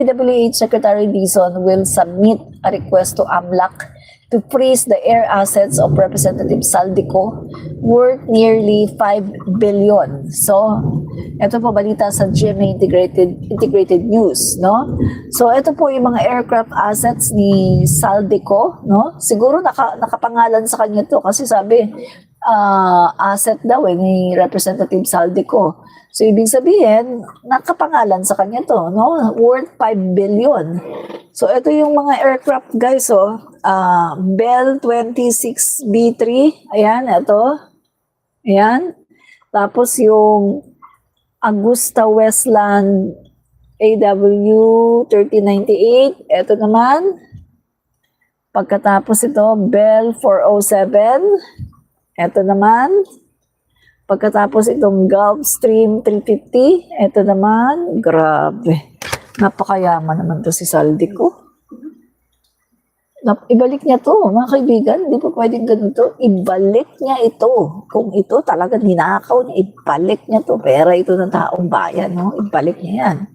DPWH Secretary Dizon will submit a request to AMLAC to freeze the air assets of Representative Saldico worth nearly 5 billion. So, ito po balita sa GMA Integrated News, no? So, ito po yung mga aircraft assets ni Saldico, no? Siguro nakapangalan sa kanya to kasi sabi, asset daw ni Representative Saldico. So, ibig sabihin, nakapangalan sa kanya to, no? Worth 5 billion. So, ito yung mga aircraft, guys, Bell 26B3, ayan, ito. Ayan. Tapos yung Augusta Westland AW 3098, ito naman. Pagkatapos ito, Bell 407, ito naman. Pagkatapos itong Gulfstream 350, ito naman. Grabe. Napakayaman naman to si Saldico. Ibalik niya to, mga kaibigan. Hindi po pwedeng ganito. Ibalik niya ito. Kung ito talaga ninakaw niya, ibalik niya to. Pera ito ng taong bayan, no? Ibalik niya yan.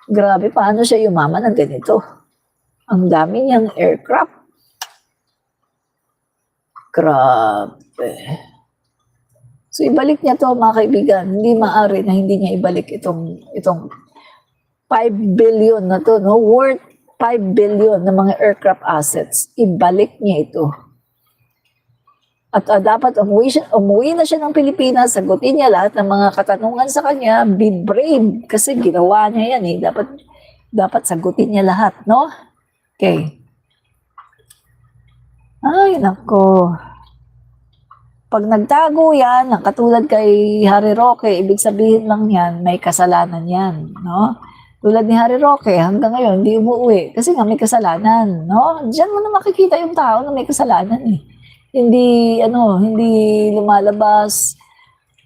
Grabe, paano siya yumaman ng ganito? Ang dami niyang aircraft. Grabe. So, ibalik niya to, mga kaibigan. Hindi maaari na hindi niya ibalik itong 5 billion na to, no? Worth 5 billion na mga aircraft assets. Ibalik niya ito. At dapat umuwi na siya ng Pilipinas, sagutin niya lahat ng mga katanungan sa kanya, be brave, kasi ginawa niya yan eh. Dapat sagutin niya lahat, no? Okay. Ay, nako. Pag nagtago yan, katulad kay Harry Roque, ibig sabihin lang yan, may kasalanan yan, no? Tulad ni Harry Roque, hanggang ngayon, hindi umuwi. Kasi nga may kasalanan, no? Diyan mo na makikita yung tao na may kasalanan eh. Hindi lumalabas,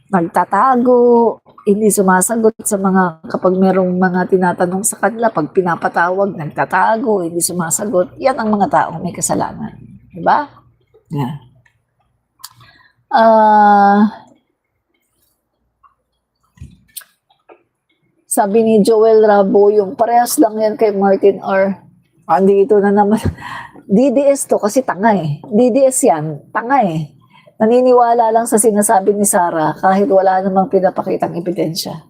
nagtatago, hindi sumasagot sa mga, kapag merong mga tinatanong sa kanila, pag pinapatawag, nagtatago, hindi sumasagot. Yan ang mga taong may kasalanan. Diba? Yeah. Sabi ni Joel Rabo, yung parehas lang yan kay Martin R. Andito na naman. DDS to kasi tanga eh. DDS yan, tanga eh. Naniniwala lang sa sinasabi ni Sarah kahit wala namang pinapakitang ebidensya.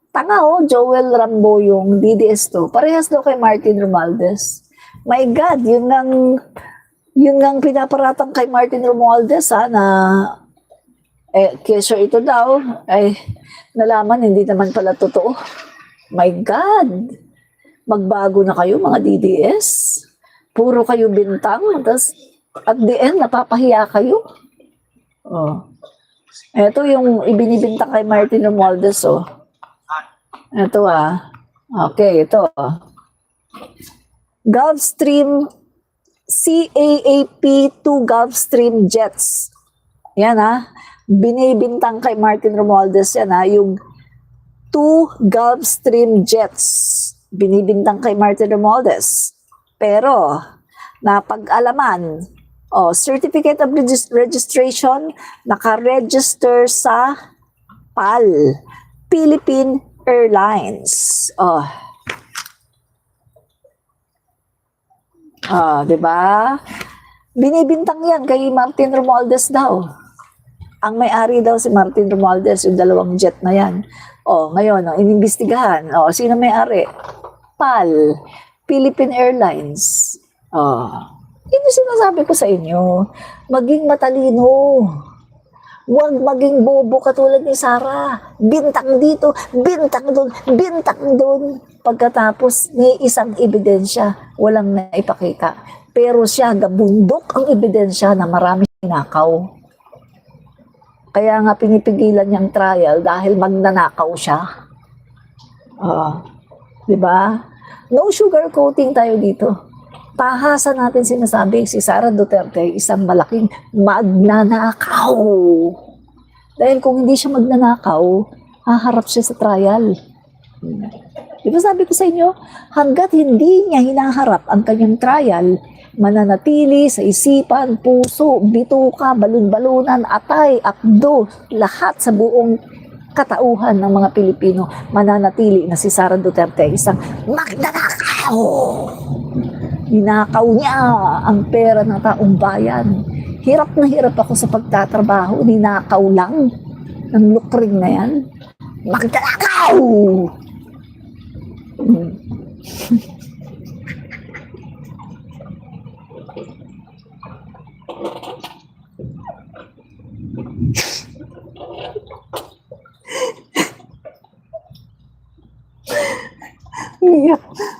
Tanga Joel Rambo yung DDS to. Parehas daw kay Martin Romualdez. My God, yun ang pinaparatang kay Martin Romualdez na kesyo ito daw ay nalaman hindi naman pala totoo. My God, magbago na kayo mga DDS. Puro kayo bintang, tapos at the end napapahiya kayo. Ito yung ibinibintang kay Martin Romualdez Ito okay, ito Gulfstream CAAP-2 Gulfstream jets. Yan binibintang kay Martin Romualdez yan yung 2 Gulfstream jets. Binibintang kay Martin Romualdez. Pero, napag-alaman, Certificate of Registration, naka-register sa PAL, Philippine Airlines. Diba? Binibintang yan kay Martin Romualdez daw. Ang may-ari daw si Martin Romualdez, yung 2 jet na yan. Ngayon, inimbestigahan. Sino may-ari? PAL, Philippine Airlines. Yun yung sinasabi ko sa inyo. Maging matalino. Huwag maging bobo katulad ni Sarah. Bintang dito, bintang doon, bintang doon. Pagkatapos may isang ebidensya, walang naipakita. Pero siya, gabundok ang ebidensya na marami nakaw. Kaya nga pinipigilan niyang trial dahil magnanakaw siya. Diba? No sugarcoating tayo dito. Tahasa natin sinasabi si Sara Duterte isang malaking magnanakaw. Dahil kung hindi siya magnanakaw, haharap siya sa trial. Diba sabi ko sa inyo, hanggat hindi niya hinaharap ang kanyang trial, mananatili sa isipan, puso, bituka, balon-balunan, atay, akdo, lahat sa buong katauhan ng mga Pilipino, mananatili na si Sara Duterte isang magnanakaw. Ninakaw niya ang pera ng taong bayan. Hirap na hirap ako sa pagtatrabaho, ninakaw lang ng lukring na yan. Magnanakaw!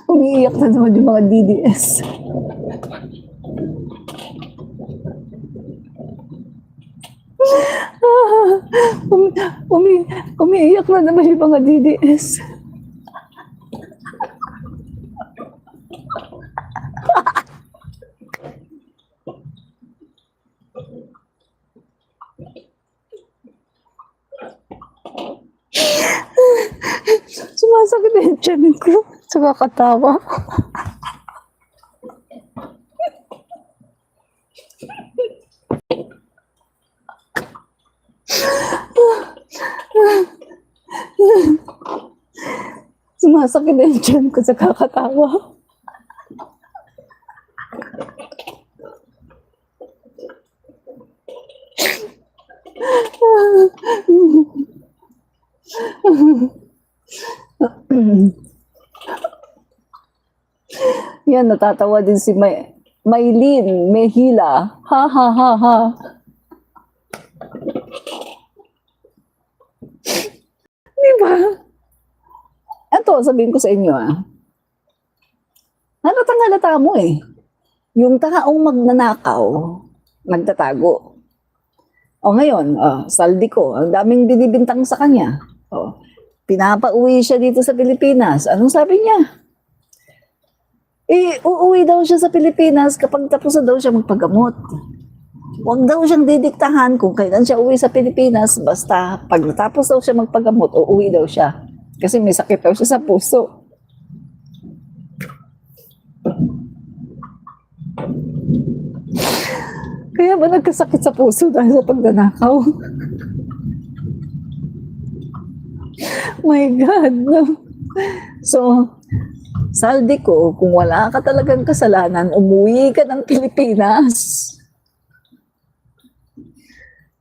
Umiiyak na naman yung mga DDS. Umiiyak na naman yung mga DDS. Sumasakit na yung tiyan ko sa kakatawa. Sumasakit na yung tiyan ko sa kakatawa. Yan, natatawa din si Maylene Mejila. Ha ha ha ha. Diba? Ito, sabihin ko sa inyo Halatang-halata mo yung taong magnanakaw, nagtatago. O ngayon, Saldico, ang daming binibintang sa kanya. Pinapauwi siya dito sa Pilipinas. Anong sabi niya? Uuwi daw siya sa Pilipinas kapag tapos na daw siya magpagamot. Huwag daw siyang didiktahan kung kailan siya uwi sa Pilipinas. Basta pag natapos daw siya magpagamot, uuwi daw siya. Kasi may sakit daw siya sa puso. Kaya ba nagkasakit sa puso dahil sa pagnanakaw? My God, no? So, Saldico, kung wala ka talagang kasalanan, umuwi ka ng Pilipinas.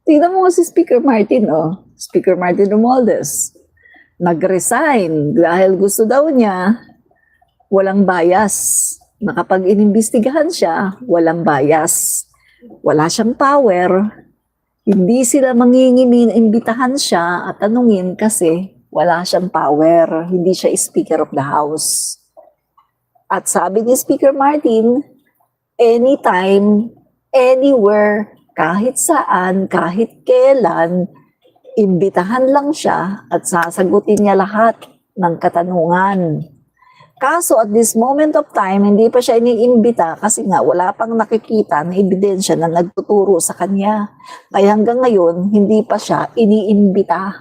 Tingnan mo si Speaker Martin, Speaker Martin Romualdez. Nag-resign dahil gusto daw niya walang bias. Nakapag inimbestigahan siya, walang bias. Wala siyang power. Hindi sila mangingimin, imbitahan siya at tanungin kasi wala siyang power. Hindi siya Speaker of the House. At sabi ni Speaker Martin, anytime, anywhere, kahit saan, kahit kailan, imbitahan lang siya at sasagutin niya lahat ng katanungan. Kaso at this moment of time, hindi pa siya iniimbita kasi nga wala pang nakikita na ebidensya na nagtuturo sa kanya. Kaya hanggang ngayon, hindi pa siya iniimbita.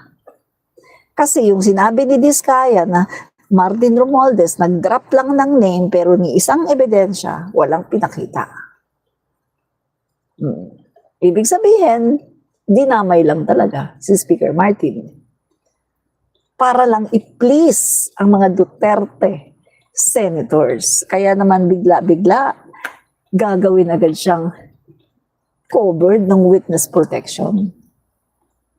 Kasi yung sinabi ni Diskaya na Martin Romualdez, nag-drop lang ng name pero ni isang ebidensya, walang pinakita. Ibig sabihin, dinamay lang talaga si Speaker Martin. Para lang i-please ang mga Duterte senators. Kaya naman bigla-bigla gagawin agad siyang covered ng witness protection.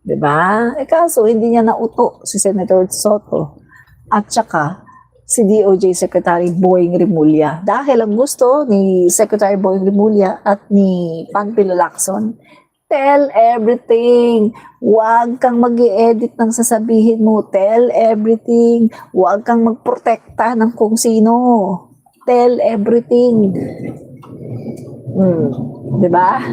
Diba? Kaso hindi niya nauto si Senator Soto at saka si DOJ Secretary Boying Rimulya. Dahil ang gusto ni Secretary Boying Rimulya at ni Panfilo Lacson, tell everything. Huwag kang mag-i-edit ng sasabihin mo. Tell everything. Huwag kang magprotekta ng kung sino. Tell everything. Diba?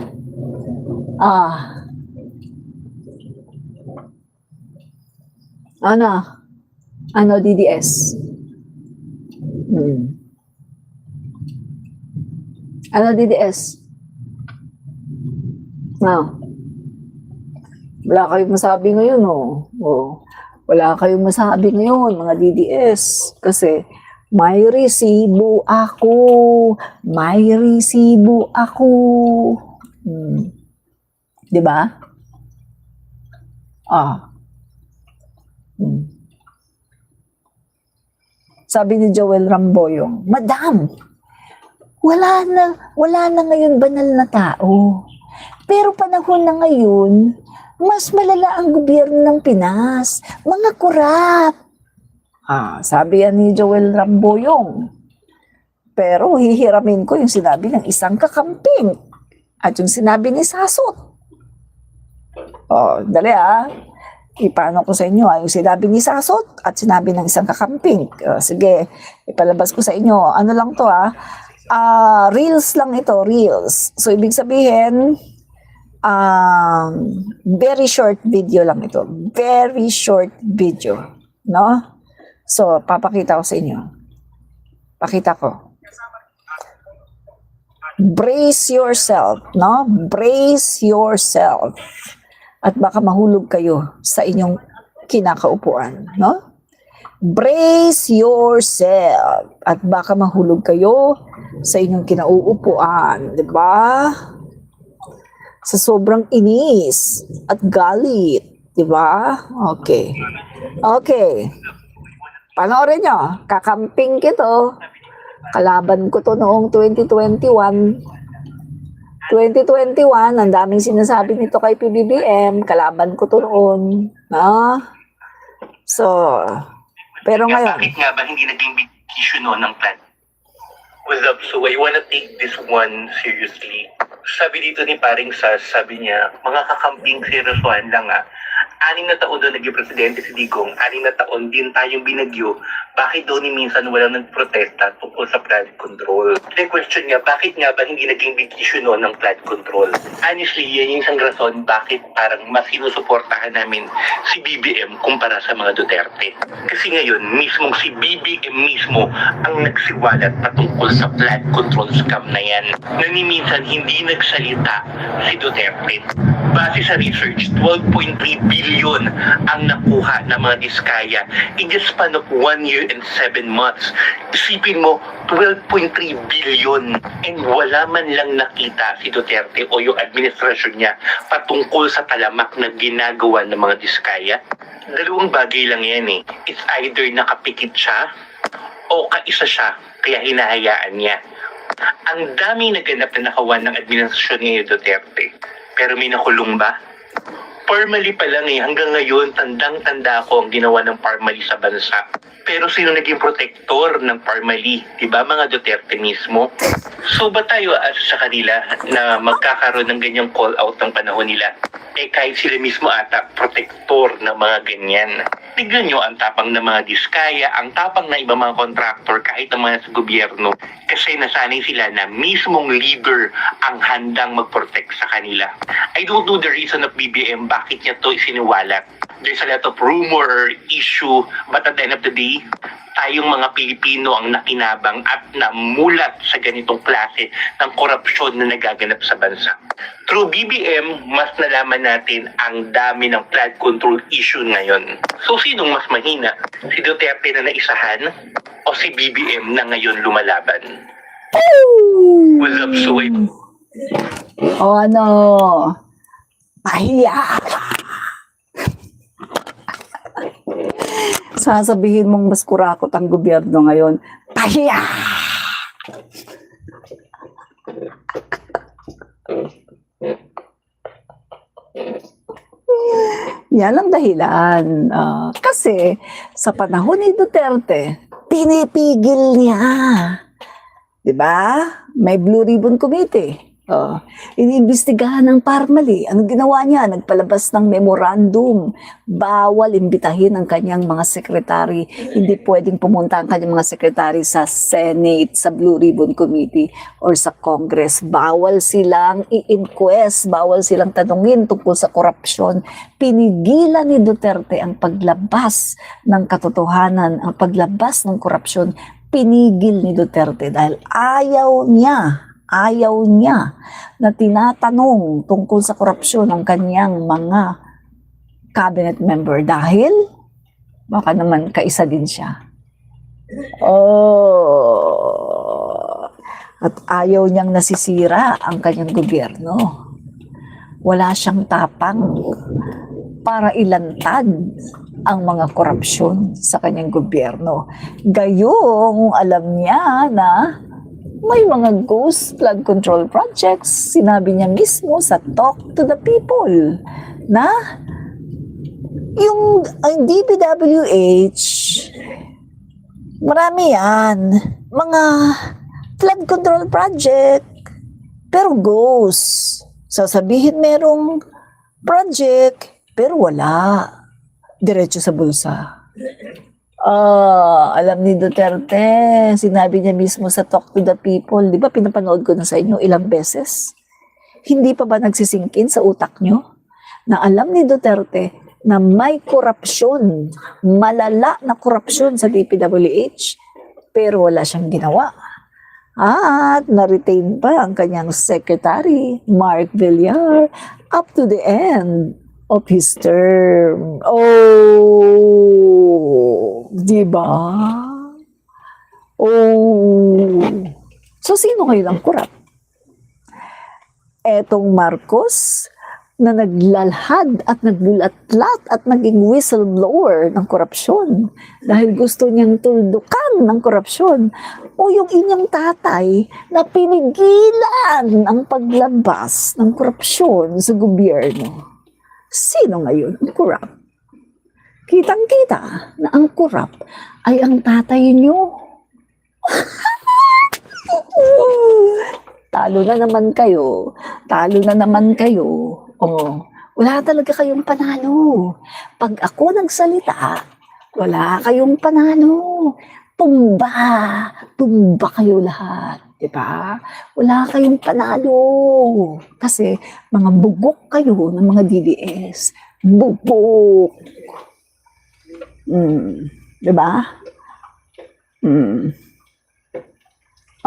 Ano, DDS? Ano, DDS? Wala kayong masabi ngayon, Wala kayong masabi ngayon, mga DDS. Kasi may resibo ako. May resibo ako. Diba? Sabi ni Joel Ramboyong, Madam, wala na ngayon banal na tao. Pero panahon na ngayon, mas malala ang gobyerno ng Pinas. Mga kurap. Sabi yan ni Joel Ramboyong. Pero hihiramin ko yung sinabi ng isang kakamping at yung sinabi ni Sasot. Dali ipano ko sa inyo yung sinabi ni Sasot at sinabi ng isang kakamping. Sige, ipalabas ko sa inyo. Ano lang to reels lang ito, reels. So ibig sabihin, very short video lang ito. Very short video. No? So, papakita ko sa inyo. Pakita ko. Brace yourself, no? Brace yourself. At baka mahulog kayo sa inyong kinakaupuan, no? Brace yourself. At baka mahulog kayo sa inyong kinauupuan, 'di ba? Sa sobrang inis at galit, 'di ba? Okay. Okay. Panoorin nyo, kakamping kito. Kalaban ko to noong 2021. 2021, ang daming sinasabi nito kay PBBM. Kalaban ko to noon. So, pero ngayon. Bakit nga ba hindi naging big issue noon ng plan? What's up? So I wanna take this one seriously. Sabi dito ni Paring Sas, sabi niya, mga kakamping seryosohan lang 6 na taon doon naging presidente si Digong, 6 na taon din tayong binagyo, bakit daw ni minsan walang nagprotesta tungkol sa flood control? The question niya, bakit nga ba hindi naging big issue noon ng flood control? Honestly, yan yung isang rason bakit parang mas sinusuportahan namin si BBM kumpara sa mga Duterte. Kasi ngayon, mismong si BBM mismo ang nagsiwalat patungkol sa flood control scam na yan. Na ni minsan hindi nagsalita si Duterte. Base sa research, 12.3 billion ang nakuha ng mga diskaya in the span of 1 year and 7 months. Isipin mo, 12.3 billion and wala man lang nakita si Duterte o yung administrasyon niya patungkol sa talamak na ginagawa ng mga diskaya. Dalawang bagay lang yan It's either nakapikit siya o kaisa siya kaya hinahayaan niya. Ang dami naganap na nakawan ng administrasyon ni Duterte. Pero may nakulong ba? Formally pa lang hanggang ngayon, tandang-tanda ako ang ginawa ng Parmali sa bansa. Pero sino naging protector ng Parmali? Diba mga Duterte mismo? So ba tayo sa kanila na magkakaroon ng ganyang call out ng panahon nila? Kahit sila mismo ata, protector ng mga ganyan. Tignan nyo ang tapang ng mga diskaya, ang tapang ng iba mga contractor kahit ang mga sa gobyerno. Kasi nasanay sila na mismong leader ang handang mag-protect sa kanila. I don't know the reason of BBM bakit niya to isiniwalat. There's a lot of rumor or issue, but at the end of the day, tayong mga Pilipino ang nakinabang at namulat sa ganitong klase ng korupsyon na nagaganap sa bansa. Through BBM, mas nalaman natin ang dami ng flood control issue ngayon. So sinong mas mahina? Si Duterte na naisahan o si BBM na ngayon lumalaban? What's up, Suway? Pahiya! Sasabihin mong mas kurakot ang gobyerno ngayon. Pahiya! Yan ang dahilan. Kasi sa panahon ni Duterte, pinipigil niya. Diba? May Blue Ribbon Committee. Iniimbestigahan ng Parmali. Ano ginawa niya? Nagpalabas ng memorandum. Bawal imbitahin ang kanyang mga sekretary. Hindi pwedeng pumunta ang kanyang mga sekretary sa Senate, sa Blue Ribbon Committee, or sa Congress. Bawal silang i-inquest. Bawal silang tanungin tungkol sa korupsyon. Pinigilan ni Duterte ang paglabas ng katotohanan, ang paglabas ng korupsyon. Pinigil ni Duterte dahil ayaw niya na tinatanong tungkol sa korupsyon ng kanyang mga cabinet member dahil baka naman kaisa din siya. At ayaw niyang nasisira ang kanyang gobyerno. Wala siyang tapang para ilantad ang mga korupsyon sa kanyang gobyerno. Gayong alam niya na may mga ghost flood control projects. Sinabi niya mismo sa Talk to the People na yung ang DPWH, marami yan. Mga flood control project, pero ghost. Sasabihin merong project, pero wala. Diretso sa bulsa. Alam ni Duterte, sinabi niya mismo sa Talk to the People, di ba pinapanood ko na sa inyo ilang beses? Hindi pa ba nagsisingkin sa utak nyo na alam ni Duterte na may korupsyon, malala na korupsyon sa DPWH, pero wala siyang ginawa. At na-retain pa ang kanyang secretary, Mark Villar, up to the end of his term. Oh, di ba? Oh. So, sino ngayon ang korap? Etong Marcos, na naglalhad at nagbulatlat at naging whistleblower ng korupsyon dahil gusto niyang tuldukan ng korupsyon, o yung inyong tatay na pinigilan ang paglabas ng korupsyon sa gobyerno. Sino ngayon ang korap? Kitang-kita na ang korap ay ang tatay niyo. Talo na naman kayo. Talo na naman kayo. Oh, wala talaga kayong panalo. Pag ako nagsalita, wala kayong panalo. Tumba. Tumba kayo lahat. Diba? Wala kayong panalo. Kasi mga bugok kayo ng mga DDS. Bugok. Diba?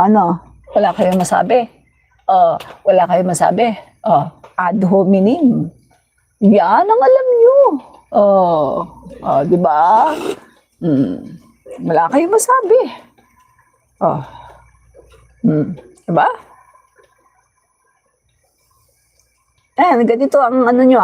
Ano? Wala kayong masabi. Wala kayong masabi. Ad hominem. Yan ang alam nyo. Di ba? Wala kayong masabi. Di ba? Ganito ang ano nyo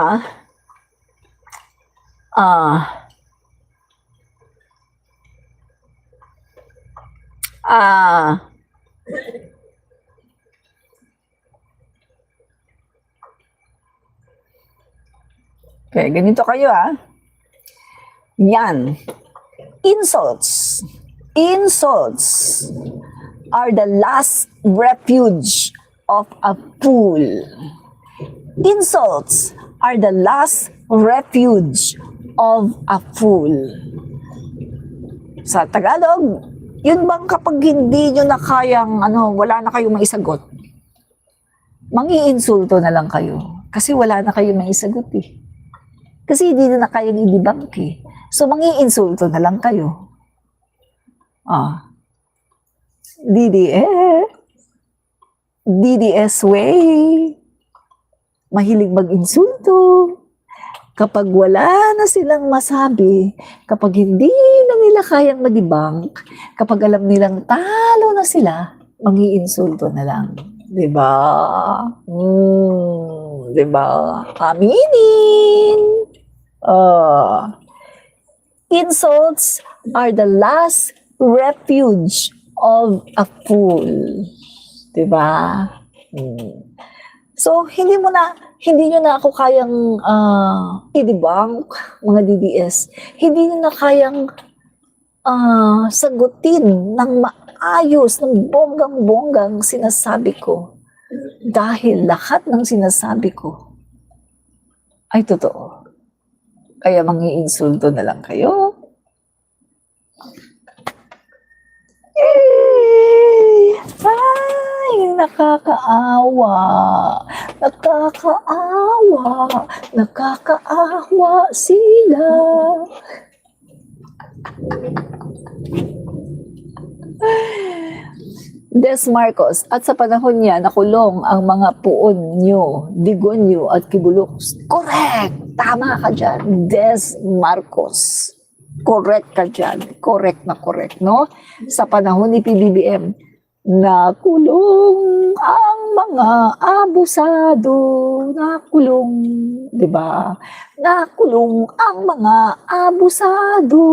Okay, ganito kayo Yan. Insults. Insults are the last refuge of a fool. Insults are the last refuge of a fool. Sa Tagalog, yun bang kapag hindi nyo na kayang, wala na kayong maisagot, mangi-insulto na lang kayo. Kasi wala na kayong maisagot Kasi hindi na kayang i-debunk So, mangi-insulto na lang kayo. DDS. DDS way. Mahilig mag-insulto. Kapag wala na silang masabi, kapag hindi na nila kayang ma-debunk, kapag alam nilang talo na sila, mangi-insulto na lang. Diba? Diba? Aminin! Insults are the last refuge of a fool. Diba? So, hindi nyo na ako kayang i-debunk, mga DDS. Hindi nyo na kayang sagutin ng maayos, ng bonggang-bonggang sinasabi ko. Dahil lahat ng sinasabi ko ay totoo. Kaya mangi-insulto na lang kayo. Ay, nakakaawa. Nakakaawa. Nakakaawa sila. Des Marcos, at sa panahon niya, nakulong ang mga puon nyo, Digonyo at Kibulok. Correct! Tama ka dyan, Des Marcos. Correct ka dyan. Correct na correct, no? Sa panahon ni PBBM, nakulong ang mga abusado nakulong, 'di ba? Nakulong ang mga abusado.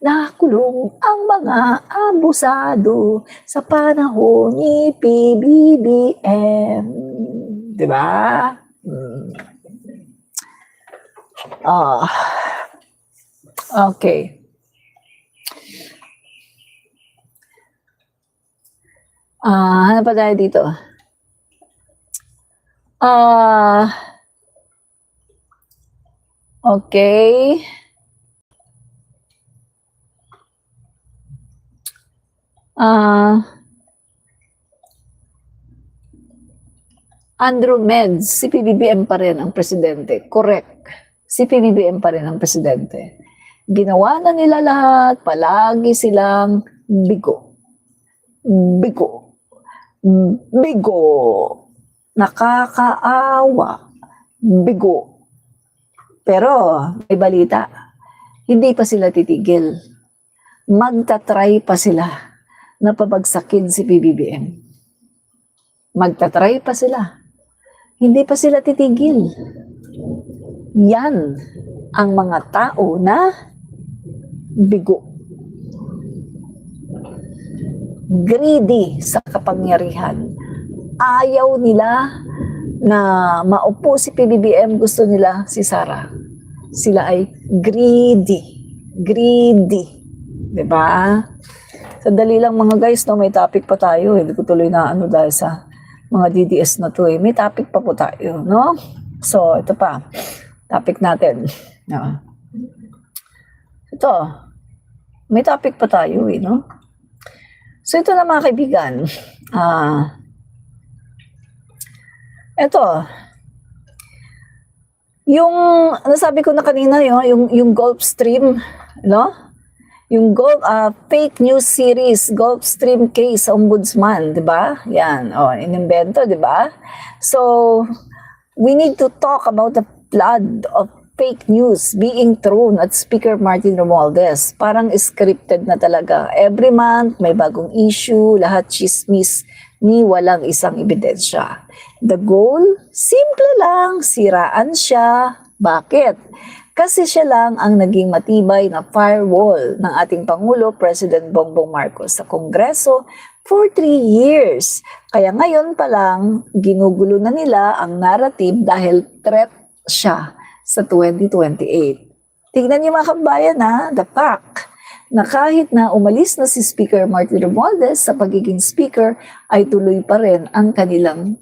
Nakulong ang mga abusado sa panahon ni PBBM. 'Di ba? Ah, okay. Ano pa tayo dito? Okay. Andrew Meds, si PBBM pa rin ang presidente. Correct. Si PBBM pa rin ang presidente. Ginawa na nila lahat, palagi silang bigo. Bigo. Bigo. Nakakaawa. Bigo. Pero, may balita. Hindi pa sila titigil. Magtatry pa sila na pabagsakin si PBBM. Magtatry pa sila. Hindi pa sila titigil. Yan ang mga tao na bigo. Greedy sa kapangyarihan. Ayaw nila na maupo si PBBM, gusto nila si Sara. Sila ay greedy. Greedy. Diba? Sandali lang mga guys, no, may topic pa tayo. Hindi ko tuloy na dahil sa mga DDS na to. May topic pa po tayo. No? So, ito pa. Topic natin. No? Ito. May topic pa tayo. No? So, ito na mga kaibigan. Ito. Yung, nasabi ko na kanina, yung Gulfstream, no? Yung fake news series, Gulfstream case sa ombudsman, di ba? Yan, inimbento, di ba? So, we need to talk about the flood of fake news being thrown at Speaker Martin Romualdez. Parang scripted na talaga. Every month, may bagong issue, lahat chismis, ni walang isang ebidensya. The goal, simple lang, siraan siya. Bakit? Kasi siya lang ang naging matibay na firewall ng ating Pangulo, President Bongbong Marcos, sa Kongreso for 3 years. Kaya ngayon pa lang, ginugulo na nila ang narrative dahil threat siya sa 2028. Tignan niyo mga kabayan the fact na kahit na umalis na si Speaker Martin Romualdez sa pagiging speaker, ay tuloy pa rin ang kanilang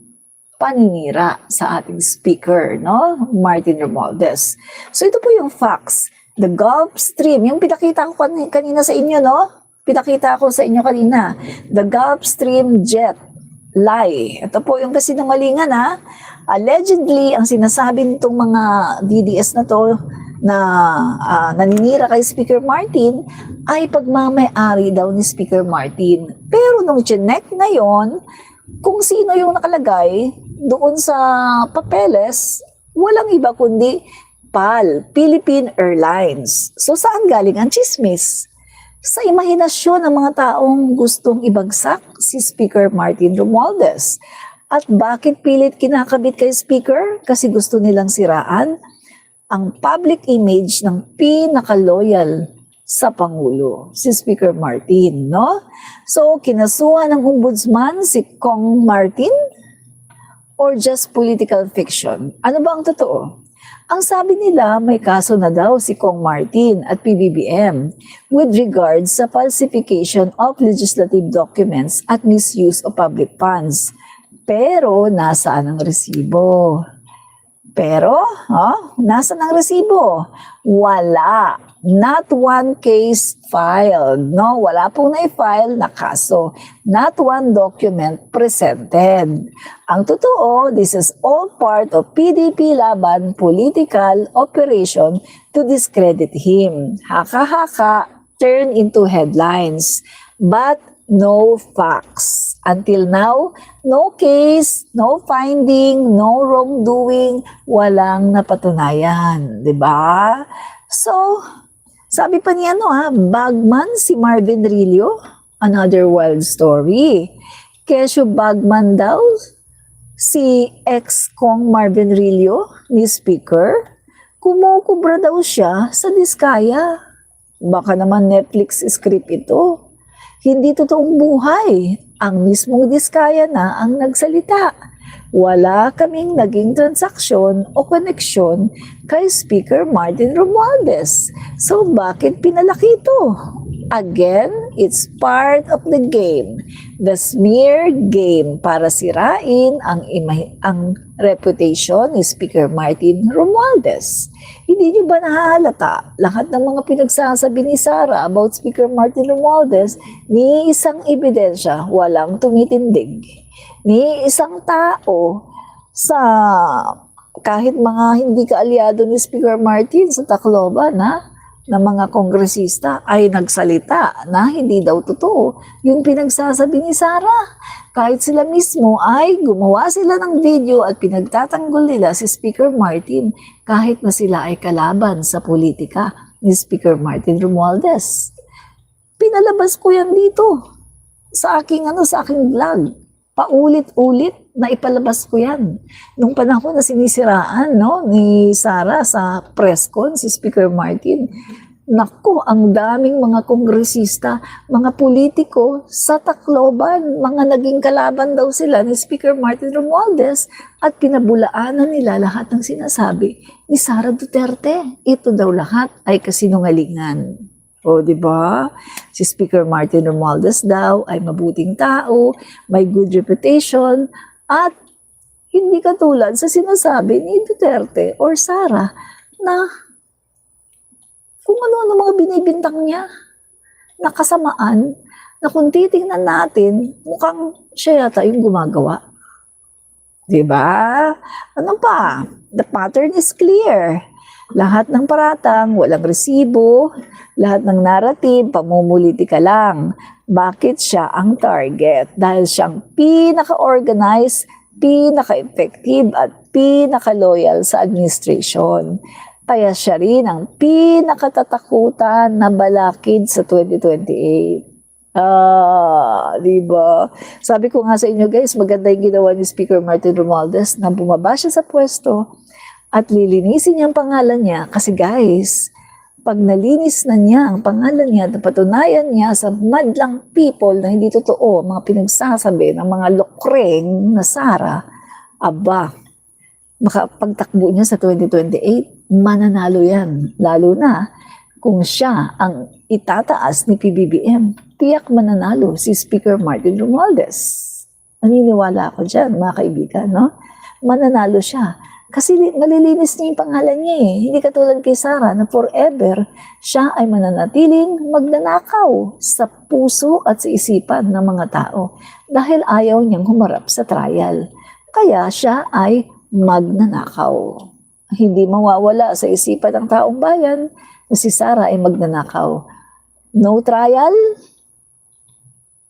paninira sa ating speaker, no? Martin Romualdez. So ito po yung facts. The Gulfstream, yung pinakita ko kanina sa inyo, no? Pinakita ko sa inyo kanina. The Gulfstream jet lie. Ito po yung kasinungalingan, Allegedly, ang sinasabi nitong mga DDS na to na naninira kay Speaker Martin ay pagmamay-ari daw ni Speaker Martin. Pero nung chinek ngayon, kung sino yung nakalagay doon sa papeles, walang iba kundi PAL, Philippine Airlines. So saan galing ang chismis? Sa imahinasyon ng mga taong gustong ibagsak si Speaker Martin Romualdez. At bakit pilit kinakabit kay Speaker? Kasi gusto nilang siraan ang public image ng pinaka-loyal sa Pangulo, si Speaker Martin, no? So, kinasuhan ng ombudsman si Kong Martin or just political fiction? Ano ba ang totoo? Ang sabi nila, may kaso na daw si Kong Martin at PBBM with regards sa falsification of legislative documents at misuse of public funds. Pero, nasaan ang resibo? Pero, nasaan ang resibo? Wala. Not one case filed. No, wala pong na-file na kaso. Not one document presented. Ang totoo, this is all part of PDP Laban political operation to discredit him. Haka-haka, turn into headlines. But no facts. Until now, no case, no finding, no wrongdoing, walang napatunayan. Diba? So, sabi pa niya, bagman si Marvin Rillo, another wild story. Kesyo Bagman daw, si ex-Kong Marvin Rillo ni Speaker, kumukubra daw siya sa Diskaya. Baka naman Netflix script ito. Hindi totoong buhay. Ang mismong Diskaya na ang nagsalita. Wala kaming naging transaksyon o koneksyon kay Speaker Martin Romualdez. So bakit pinalaki ito? Again, it's part of the game. The smear game para sirain ang reputation ni Speaker Martin Romualdez. Hindi niyo ba nahahalata lahat ng mga pinagsasabi ni Sara about Speaker Martin Romualdez, ni isang ebidensya, walang tumitindig. Ni isang tao sa kahit mga hindi kaalyado ni Speaker Martin sa Tacloban na mga kongresista ay nagsalita na hindi daw totoo yung pinagsasabi ni Sara. Kahit sila mismo ay gumawa sila ng video at pinagtatanggol nila si Speaker Martin kahit na sila ay kalaban sa politika ni Speaker Martin Romualdez. Pinalabas ko yan dito sa aking vlog. Paulit-ulit na ipalabas ko yan. Nung panahon na sinisiraan ni Sara sa press con, si Speaker Martin, naku, ang daming mga kongresista, mga politiko sa Tacloban, mga naging kalaban daw sila ni Speaker Martin Romualdez at pinabulaanan nila lahat ng sinasabi ni Sara Duterte. Ito daw lahat ay kasinungalingan. O, di ba? Si Speaker Martin Romualdez daw ay mabuting tao, may good reputation, at hindi katulad sa sinasabi ni Duterte or Sara na kung ano mga binibintang niya na kasamaan na kung titingnan natin, mukhang siya yata yung gumagawa. Di ba? Ano pa? The pattern is clear. Lahat ng paratang, walang resibo, lahat ng narrative, pamumulitika lang. Bakit siya ang target? Dahil siyang pinaka-organized, pinaka-effective, at pinaka-loyal sa administration. Kaya siya rin ang pinakatatakutan na balakid sa 2028. Diba? Sabi ko nga sa inyo guys, maganda yung ginawa ni Speaker Martin Romualdez na bumaba siya sa pwesto at lilinisin niya ang pangalan niya kasi guys, pag nalinis na niya ang pangalan niya, napatunayan niya sa madlang people na hindi totoo, mga pinagsasabi ng mga lokreng na Sara, aba, makapagtakbo niya sa 2028, mananalo yan. Lalo na kung siya ang itataas ni PBBM, tiyak mananalo si Speaker Martin Romualdez. Naniniwala ako dyan, mga kaibigan, no? Mananalo siya. Kasi malilinis niya yung pangalan niya eh. Hindi katulad kay Sara na forever siya ay mananatiling magnanakaw sa puso at sa isipan ng mga tao dahil ayaw niyang humarap sa trial. Kaya siya ay magnanakaw. Hindi mawawala sa isipan ng taong bayan na si Sara ay magnanakaw. No trial?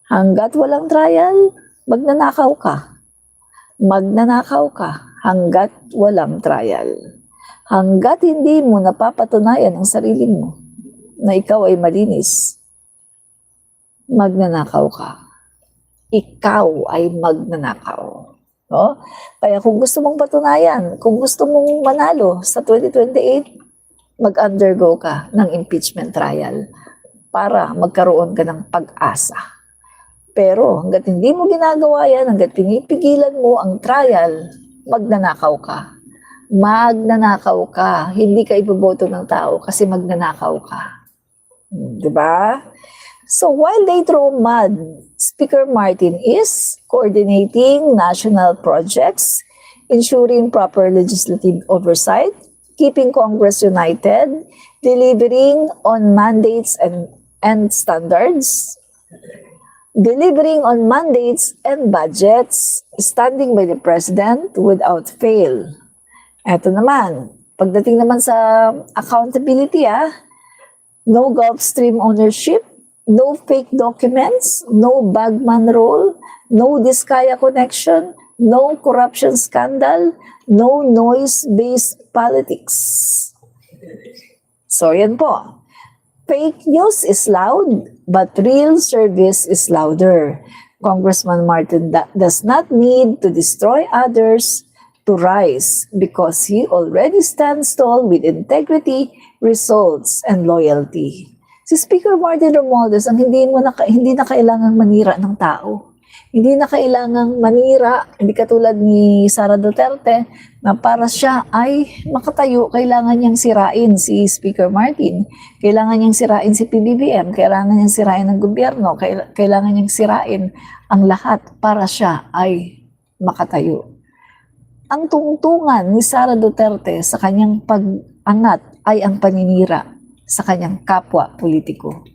Hanggat walang trial, magnanakaw ka. Magnanakaw ka hanggat walang trial. Hanggat hindi mo napapatunayan ang sarili mo na ikaw ay malinis, magnanakaw ka. Ikaw ay magnanakaw. No? Kaya kung gusto mong patunayan, kung gusto mong manalo sa 2028, mag-undergo ka ng impeachment trial para magkaroon ka ng pag-asa. Pero hanggat hindi mo ginagawa yan, hanggat pinipigilan mo ang trial, magnanakaw ka. Magnanakaw ka. Hindi ka iboboto ng tao kasi magnanakaw ka. Diba? So while they throw mud, Speaker Martin is coordinating national projects, ensuring proper legislative oversight, keeping Congress united, delivering on mandates and standards, delivering on mandates and budgets, standing by the President without fail. Eto naman, pagdating naman sa accountability, no Gulfstream ownership, no fake documents, no bagman role, no Diskaya connection, no corruption scandal, no noise-based politics. So yan po. Fake news is loud, but real service is louder. Congressman Martin does not need to destroy others to rise because he already stands tall with integrity, results, and loyalty. Si Speaker Martin Romualdez ang hindi na kailangang manira ng tao. Hindi na kailangang manira, hindi katulad ni Sara Duterte na para siya ay makatayo, kailangan niyang sirain si Speaker Martin, kailangan niyang sirain si PBBM, kailangan niyang sirain ang gobyerno, kailangan niyang sirain ang lahat para siya ay makatayo. Ang tungtungan ni Sara Duterte sa kanyang pag-angat ay ang paninira sa kanyang kapwa politiko.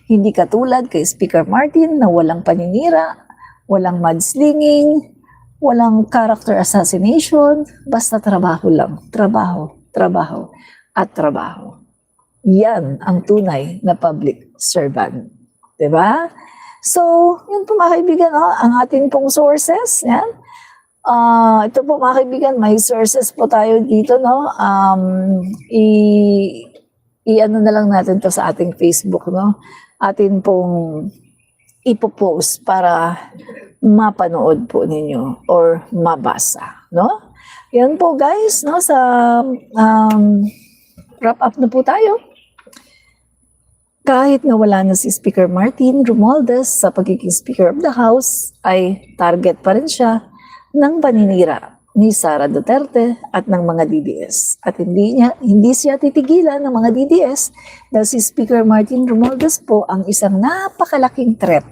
Hindi katulad kay Speaker Martin na walang paninira, walang mudslinging, walang character assassination, basta trabaho lang. Trabaho, trabaho, at trabaho. Yan ang tunay na public servant. Diba? So, yun po mga kaibigan, ang ating pong sources. Yan. Ito po mga kaibigan, may sources po tayo dito. No? I-ano na lang natin to sa ating Facebook. No? Atin pong ipopost para mapanood po ninyo or mabasa, no? Yan po guys, no, sa wrap up na po tayo. Kahit nawala na si Speaker Martin Romualdez sa pagiging Speaker of the House, ay target pa rin siya ng paninira ni Sara Duterte at ng mga DDS. At hindi siya titigilan ng mga DDS dahil si Speaker Martin Romualdez po ang isang napakalaking threat.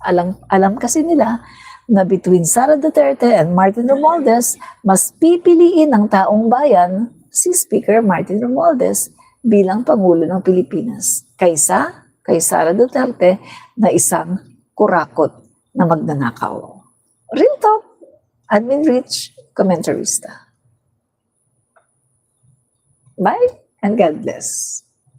Alam kasi nila na between Sara Duterte and Martin Romualdez, mas pipiliin ng taong bayan si Speaker Martin Romualdez bilang Pangulo ng Pilipinas kaysa kay Sara Duterte na isang kurakot na magnanakaw. Real talk, Admin Rich, Commentarista. Bye and God bless.